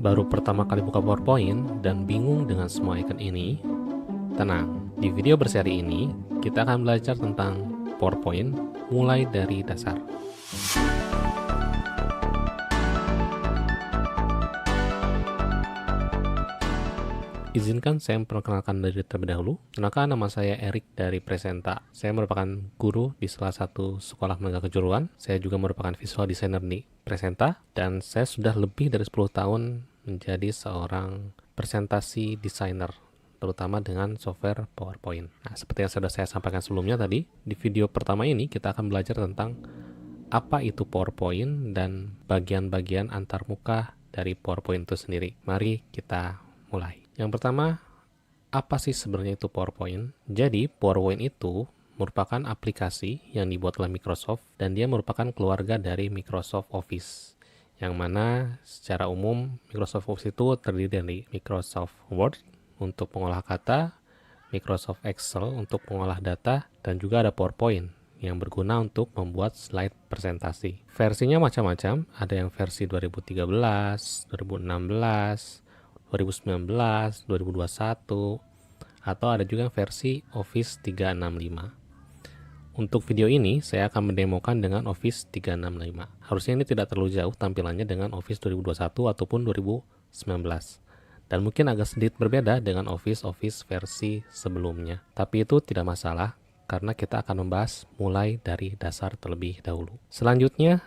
Baru pertama kali buka PowerPoint dan bingung dengan semua icon ini? Tenang, di video berseri ini kita akan belajar tentang PowerPoint mulai dari dasar. Izinkan saya memperkenalkan diri terlebih dahulu. Kenalkan, nama saya Erik dari Presenta. Saya merupakan guru di salah satu sekolah menengah kejuruan. Saya juga merupakan visual designer di Presenta. Dan saya sudah lebih dari 10 tahun menjadi seorang presentasi designer, terutama dengan software PowerPoint. Nah, seperti yang sudah saya sampaikan sebelumnya tadi, di video pertama ini kita akan belajar tentang apa itu PowerPoint dan bagian-bagian antarmuka dari PowerPoint itu sendiri. Mari kita mulai. Yang pertama, apa sih sebenarnya itu PowerPoint? Jadi, PowerPoint itu merupakan aplikasi yang dibuat oleh Microsoft dan dia merupakan keluarga dari Microsoft Office. Yang mana secara umum Microsoft Office itu terdiri dari Microsoft Word untuk pengolah kata, Microsoft Excel untuk pengolah data, dan juga ada PowerPoint yang berguna untuk membuat slide presentasi. Versinya macam-macam, ada yang versi 2013, 2016, 2019, 2021, atau ada juga versi Office 365. Untuk video ini, saya akan mendemokan dengan Office 365. Harusnya ini tidak terlalu jauh tampilannya dengan Office 2021 ataupun 2019. Dan mungkin agak sedikit berbeda dengan Office versi sebelumnya. Tapi itu tidak masalah, karena kita akan membahas mulai dari dasar terlebih dahulu. Selanjutnya,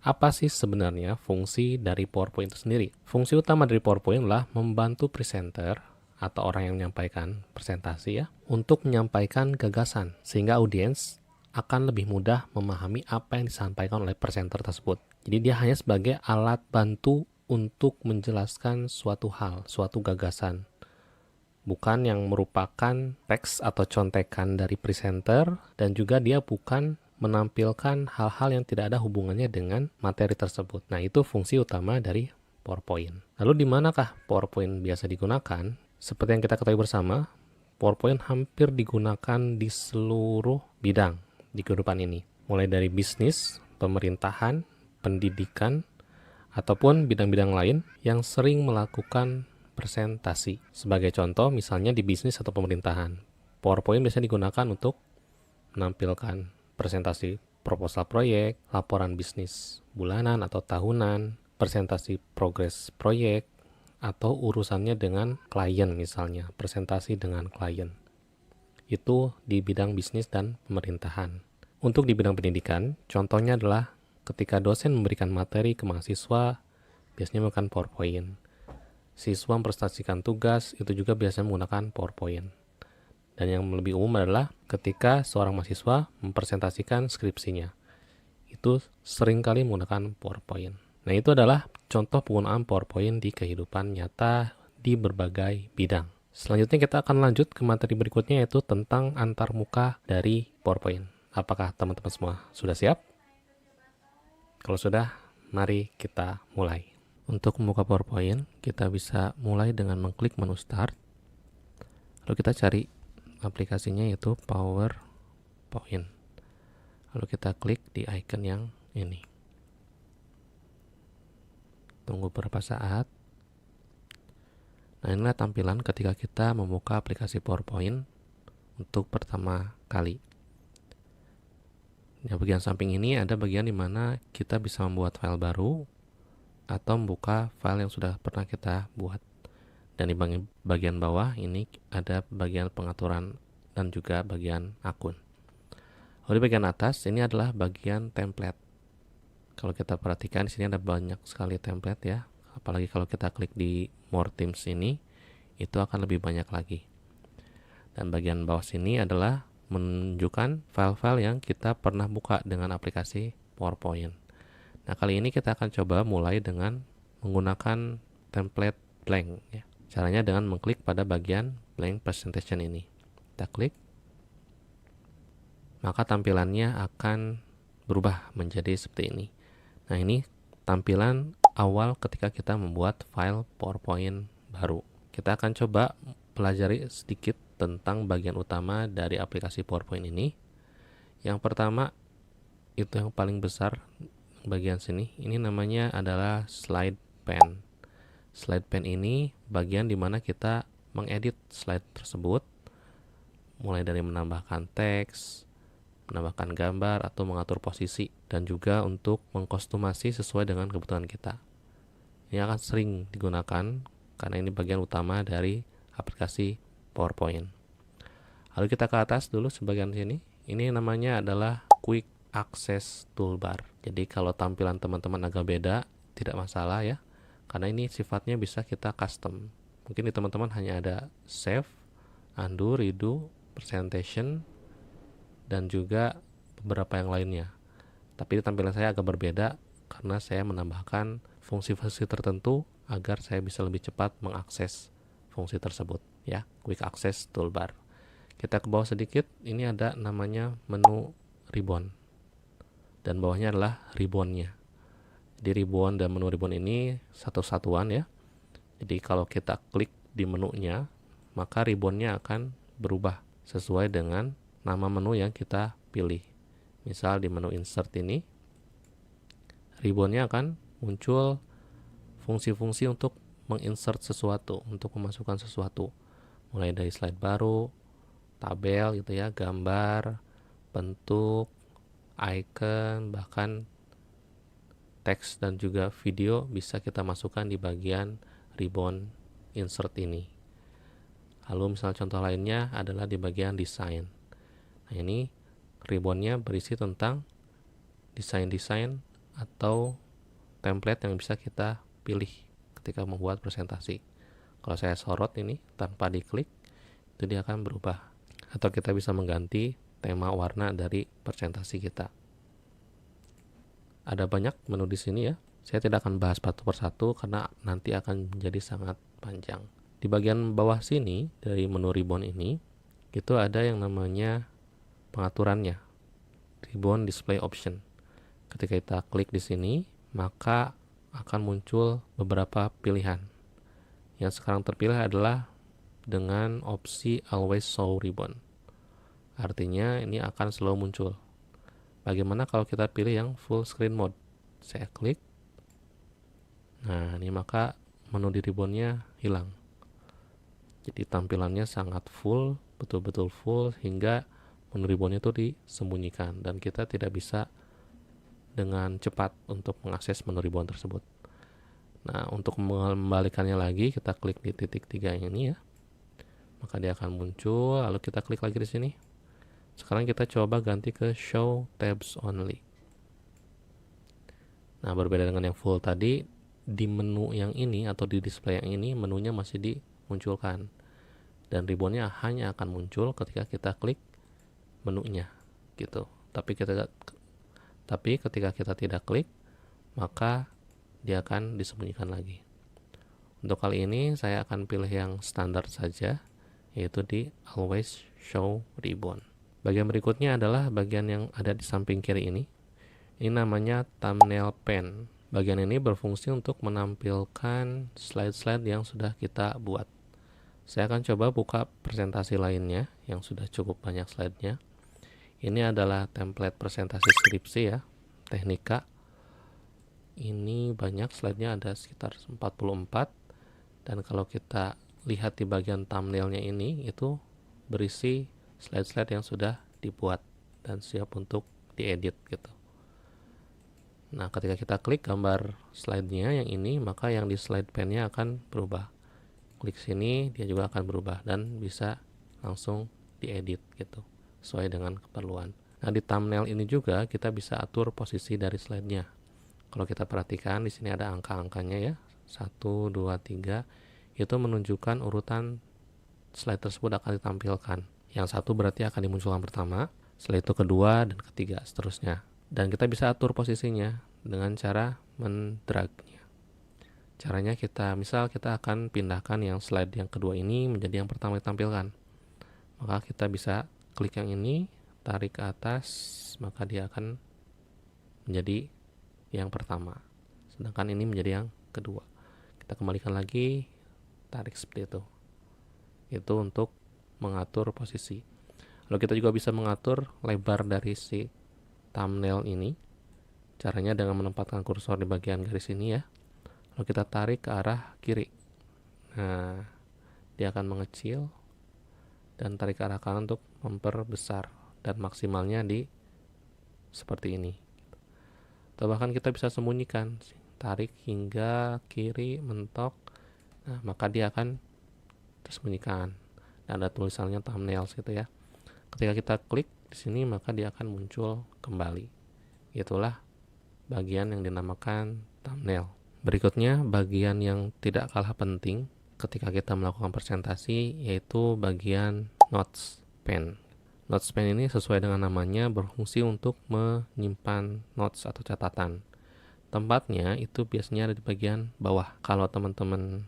apa sih sebenarnya fungsi dari PowerPoint itu sendiri? Fungsi utama dari PowerPoint adalah membantu presenter atau orang yang menyampaikan presentasi untuk menyampaikan gagasan sehingga audiens akan lebih mudah memahami apa yang disampaikan oleh presenter tersebut. Jadi dia hanya sebagai alat bantu untuk menjelaskan suatu hal, suatu gagasan. Bukan yang merupakan teks atau contekan dari presenter, dan juga dia bukan menampilkan hal-hal yang tidak ada hubungannya dengan materi tersebut. Nah, itu fungsi utama dari PowerPoint. Lalu di manakah PowerPoint biasa digunakan? Seperti yang kita ketahui bersama, PowerPoint hampir digunakan di seluruh bidang di kehidupan ini. Mulai dari bisnis, pemerintahan, pendidikan, ataupun bidang-bidang lain yang sering melakukan presentasi. Sebagai contoh, misalnya di bisnis atau pemerintahan, PowerPoint biasa digunakan untuk menampilkan presentasi proposal proyek, laporan bisnis bulanan atau tahunan, presentasi progres proyek, atau urusannya dengan klien misalnya, presentasi dengan klien. Itu di bidang bisnis dan pemerintahan. Untuk di bidang pendidikan, contohnya adalah ketika dosen memberikan materi ke mahasiswa, biasanya menggunakan PowerPoint. Siswa mempresentasikan tugas, itu juga biasanya menggunakan PowerPoint. Dan yang lebih umum adalah ketika seorang mahasiswa mempresentasikan skripsinya. Itu seringkali menggunakan PowerPoint. Nah, itu adalah contoh penggunaan PowerPoint di kehidupan nyata di berbagai bidang. Selanjutnya kita akan lanjut ke materi berikutnya, yaitu tentang antarmuka dari PowerPoint. Apakah teman-teman semua sudah siap? Kalau sudah, mari kita mulai. Untuk membuka PowerPoint, kita bisa mulai dengan mengklik menu Start. Lalu kita cari aplikasinya, yaitu PowerPoint. Lalu kita klik di icon yang ini. Tunggu beberapa saat. Nah, inilah tampilan ketika kita membuka aplikasi PowerPoint untuk pertama kali. Di bagian samping ini ada bagian di mana kita bisa membuat file baru atau membuka file yang sudah pernah kita buat. Dan di bagian bawah ini ada bagian pengaturan dan juga bagian akun. Lalu di bagian atas ini adalah bagian template. Kalau kita perhatikan di sini ada banyak sekali template ya. Apalagi kalau kita klik di More Themes ini, itu akan lebih banyak lagi. Dan bagian bawah sini adalah menunjukkan file-file yang kita pernah buka dengan aplikasi PowerPoint. Nah, kali ini kita akan coba mulai dengan menggunakan template blank ya. Caranya dengan mengklik pada bagian blank presentation ini. Kita klik, maka tampilannya akan berubah menjadi seperti ini. Nah, ini tampilan awal ketika kita membuat file PowerPoint baru. Kita akan coba pelajari sedikit tentang bagian utama dari aplikasi PowerPoint ini. Yang pertama, itu yang paling besar bagian sini, ini namanya adalah slide pane. Slide pane ini bagian dimana kita mengedit slide tersebut, mulai dari menambahkan teks, menambahkan gambar, atau mengatur posisi, dan juga untuk mengkostumasi sesuai dengan kebutuhan kita. Ini akan sering digunakan karena ini bagian utama dari aplikasi PowerPoint. Lalu kita ke atas dulu sebagian sini. Ini namanya adalah Quick Access Toolbar. Jadi kalau tampilan teman-teman agak beda, tidak masalah ya, karena ini sifatnya bisa kita custom. Mungkin di teman-teman hanya ada save, undo, redo, presentation, dan juga beberapa yang lainnya. Tapi tampilan saya agak berbeda karena saya menambahkan fungsi-fungsi tertentu agar saya bisa lebih cepat mengakses fungsi tersebut ya, Quick Access Toolbar. Kita ke bawah sedikit, ini ada namanya menu ribbon, dan bawahnya adalah ribbonnya. Di ribbon dan menu ribbon ini satu satuan ya. Jadi kalau kita klik di menunya, maka ribbonnya akan berubah sesuai dengan nama menu yang kita pilih. Misal di menu insert ini, ribbonnya akan muncul fungsi-fungsi untuk menginsert sesuatu, untuk memasukkan sesuatu. Mulai dari slide baru, tabel gitu ya, gambar, bentuk, icon, bahkan teks dan juga video bisa kita masukkan di bagian ribbon insert ini. Lalu misalnya contoh lainnya adalah di bagian desain. Nah ini ribbonnya berisi tentang desain-desain atau template yang bisa kita pilih ketika membuat presentasi. Kalau saya sorot ini tanpa diklik, itu dia akan berubah. Atau kita bisa mengganti tema warna dari presentasi kita. Ada banyak menu di sini ya. Saya tidak akan bahas satu persatu karena nanti akan menjadi sangat panjang. Di bagian bawah sini dari menu ribbon ini, itu ada yang namanya pengaturannya, ribbon display option. Ketika kita klik di sini, maka akan muncul beberapa pilihan. Yang sekarang terpilih adalah dengan opsi always show ribbon. Artinya ini akan selalu muncul. Bagaimana kalau kita pilih yang full screen mode? Saya klik. Nah, ini maka menu di ribbonnya hilang. Jadi tampilannya sangat full, betul-betul full, hingga menu ribbonnya itu disembunyikan dan kita tidak bisa dengan cepat untuk mengakses menu ribbon tersebut. Nah, untuk mengembalikannya lagi, kita klik di titik 3 ini ya. Maka dia akan muncul, lalu kita klik lagi di sini. Sekarang kita coba ganti ke show tabs only. Nah, berbeda dengan yang full tadi, di menu yang ini atau di display yang ini menunya masih dimunculkan. Dan ribbonnya hanya akan muncul ketika kita klik menunya gitu. Tapi ketika kita tidak klik, maka dia akan disembunyikan lagi. Untuk kali ini saya akan pilih yang standar saja, yaitu di always show ribbon. Bagian berikutnya adalah bagian yang ada di samping kiri ini. Ini namanya thumbnail pane. Bagian ini berfungsi untuk menampilkan slide-slide yang sudah kita buat. Saya akan coba buka presentasi lainnya yang sudah cukup banyak slide-nya. Ini adalah template presentasi skripsi ya, teknika. Ini banyak slide-nya, ada sekitar 44. Dan kalau kita lihat di bagian thumbnail-nya ini, itu berisi slide-slide yang sudah dibuat dan siap untuk diedit gitu. Nah, ketika kita klik gambar slide-nya yang ini, maka yang di slide pane-nya akan berubah. Klik sini, dia juga akan berubah dan bisa langsung diedit gitu, sesuai dengan keperluan. Nah, di thumbnail ini juga kita bisa atur posisi dari slide-nya. Kalau kita perhatikan di sini ada angka-angkanya ya, 1, 2, 3, itu menunjukkan urutan slide tersebut akan ditampilkan. Yang satu berarti akan dimunculkan pertama, setelah itu kedua dan ketiga seterusnya. Dan kita bisa atur posisinya dengan cara mendragnya. Caranya misal kita akan pindahkan yang slide yang kedua ini menjadi yang pertama ditampilkan. Maka kita bisa klik yang ini, tarik ke atas, maka dia akan menjadi yang pertama. Sedangkan ini menjadi yang kedua. Kita kembalikan lagi, tarik seperti itu. Itu untuk mengatur posisi. Lalu kita juga bisa mengatur lebar dari si thumbnail ini. Caranya dengan menempatkan kursor di bagian garis ini ya. Lalu kita tarik ke arah kiri. Nah, dia akan mengecil, dan tarik ke arah kanan untuk memperbesar, dan maksimalnya di seperti ini. Atau bahkan kita bisa sembunyikan, tarik hingga kiri mentok. Nah, maka dia akan tersembunyikan. Dan ada tulisannya thumbnails gitu ya. Ketika kita klik di sini, maka dia akan muncul kembali. Itulah bagian yang dinamakan thumbnail. Berikutnya, bagian yang tidak kalah penting ketika kita melakukan presentasi, yaitu bagian notes pen. Notes pen ini sesuai dengan namanya berfungsi untuk menyimpan notes atau catatan. Tempatnya itu biasanya ada di bagian bawah. Kalau teman-teman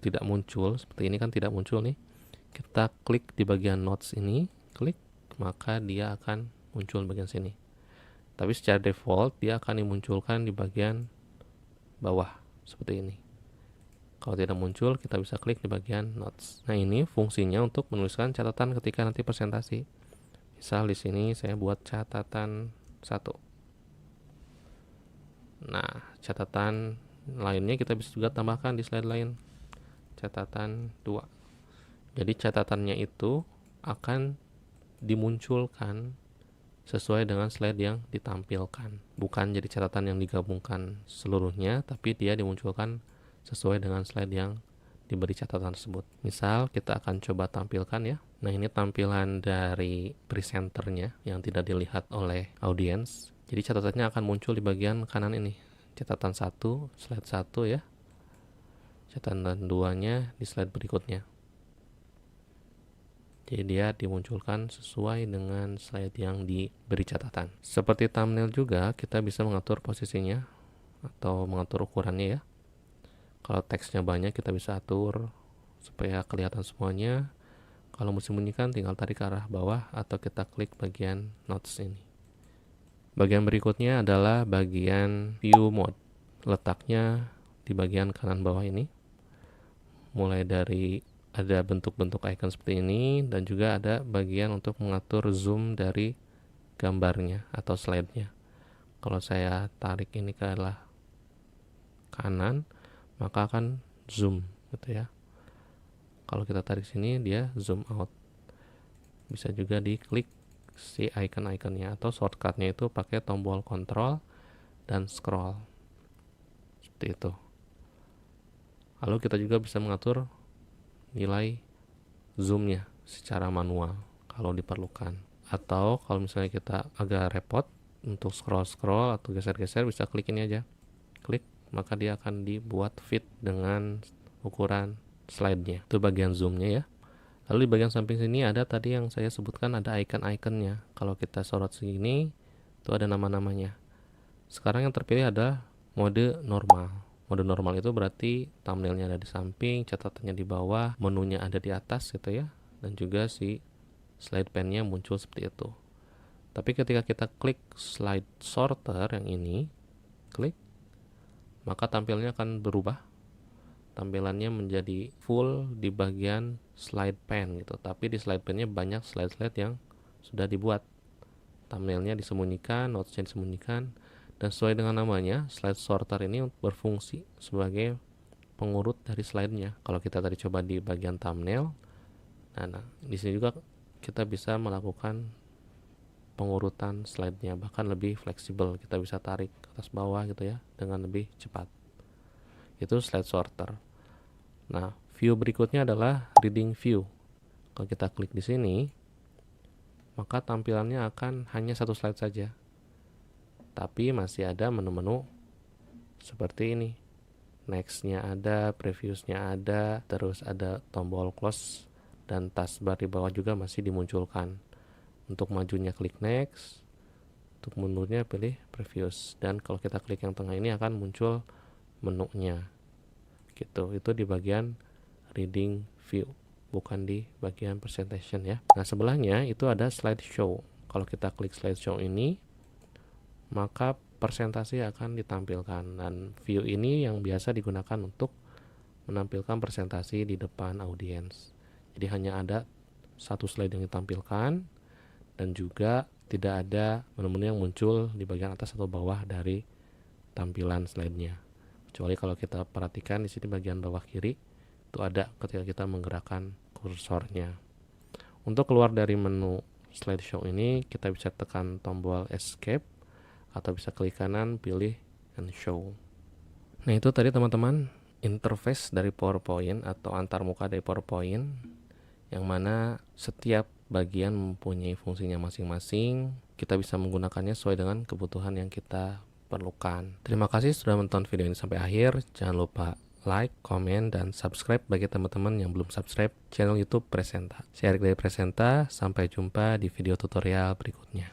tidak muncul, seperti ini kan tidak muncul nih, kita klik di bagian notes ini, klik, maka dia akan muncul di bagian sini. Tapi secara default dia akan dimunculkan di bagian bawah seperti ini. Kalau tidak muncul, kita bisa klik di bagian notes. Nah, ini fungsinya untuk menuliskan catatan ketika nanti presentasi. Misal di sini saya buat catatan 1. Nah, catatan lainnya kita bisa juga tambahkan di slide lain. Catatan 2. Jadi catatannya itu akan dimunculkan sesuai dengan slide yang ditampilkan. Bukan jadi catatan yang digabungkan seluruhnya, tapi dia dimunculkan sesuai dengan slide yang diberi catatan tersebut. Misal kita akan coba tampilkan ya. Nah, ini tampilan dari presenternya yang tidak dilihat oleh audiens. Jadi catatannya akan muncul di bagian kanan ini. Catatan 1, slide 1 ya. Catatan 2-nya di slide berikutnya. Jadi dia dimunculkan sesuai dengan slide yang diberi catatan. Seperti thumbnail juga, kita bisa mengatur posisinya atau mengatur ukurannya ya. Kalau teksnya banyak, kita bisa atur supaya kelihatan semuanya. Kalau mau sembunyikan, tinggal tarik ke arah bawah atau kita klik bagian notes ini. Bagian berikutnya adalah bagian view mode. Letaknya di bagian kanan bawah ini. Mulai dari ada bentuk-bentuk icon seperti ini, dan juga ada bagian untuk mengatur zoom dari gambarnya atau slide-nya. Kalau saya tarik ini ke arah kanan, maka akan zoom gitu ya. Kalau kita tarik sini, dia zoom out. Bisa juga diklik si icon-iconnya, atau shortcutnya itu pakai tombol kontrol dan scroll seperti itu. Lalu kita juga bisa mengatur nilai zoomnya secara manual kalau diperlukan. Atau kalau misalnya kita agak repot untuk scroll atau geser-geser, bisa klik ini aja, klik, maka dia akan dibuat fit dengan ukuran slide-nya. Itu bagian zoom-nya ya. Lalu di bagian samping sini ada tadi yang saya sebutkan, ada icon-iconnya. Kalau kita sorot sini, itu ada nama-namanya. Sekarang yang terpilih ada mode normal. Mode normal itu berarti thumbnailnya ada di samping, catatannya di bawah, menunya ada di atas gitu ya. Dan juga si slide pane-nya muncul seperti itu. Tapi ketika kita klik slide sorter yang ini, klik, maka tampilnya akan berubah. Tampilannya menjadi full di bagian slide pane gitu. Tapi di slide pane-nya banyak slide-slide yang sudah dibuat. Thumbnailnya disembunyikan, notes-nya disembunyikan, dan sesuai dengan namanya, slide sorter ini berfungsi sebagai pengurut dari slide-nya. Kalau kita tadi coba di bagian thumbnail, nah di sini juga kita bisa melakukan pengurutan slide-nya, bahkan lebih fleksibel. Kita bisa tarik ke atas bawah gitu ya, dengan lebih cepat. Itu slide sorter. Nah, view berikutnya adalah reading view. Kalau kita klik di sini, maka tampilannya akan hanya satu slide saja. Tapi masih ada menu-menu seperti ini. Next-nya ada, Previews-nya ada, terus ada tombol close, dan taskbar di bawah juga masih dimunculkan. Untuk majunya klik next, untuk mundurnya pilih Previews, dan kalau kita klik yang tengah ini akan muncul menunya. Gitu. Itu di bagian reading view, bukan di bagian presentation ya. Nah, sebelahnya itu ada slideshow. Kalau kita klik slideshow ini, maka presentasi akan ditampilkan, dan view ini yang biasa digunakan untuk menampilkan presentasi di depan audiens. Jadi hanya ada satu slide yang ditampilkan, dan juga tidak ada menu-menu yang muncul di bagian atas atau bawah dari tampilan slide-nya. Kecuali kalau kita perhatikan di sini bagian bawah kiri itu ada ketika kita menggerakkan kursornya. Untuk keluar dari menu slideshow ini kita bisa tekan tombol escape atau bisa klik kanan pilih and show. Nah itu tadi teman-teman interface dari PowerPoint atau antarmuka dari PowerPoint, yang mana setiap bagian mempunyai fungsinya masing-masing. Kita bisa menggunakannya sesuai dengan kebutuhan yang kita perlukan. Terima kasih sudah menonton video ini sampai akhir. Jangan lupa like, komen, dan subscribe bagi teman-teman yang belum subscribe channel YouTube Presenta. Saya Erik dari Presenta, sampai jumpa di video tutorial berikutnya.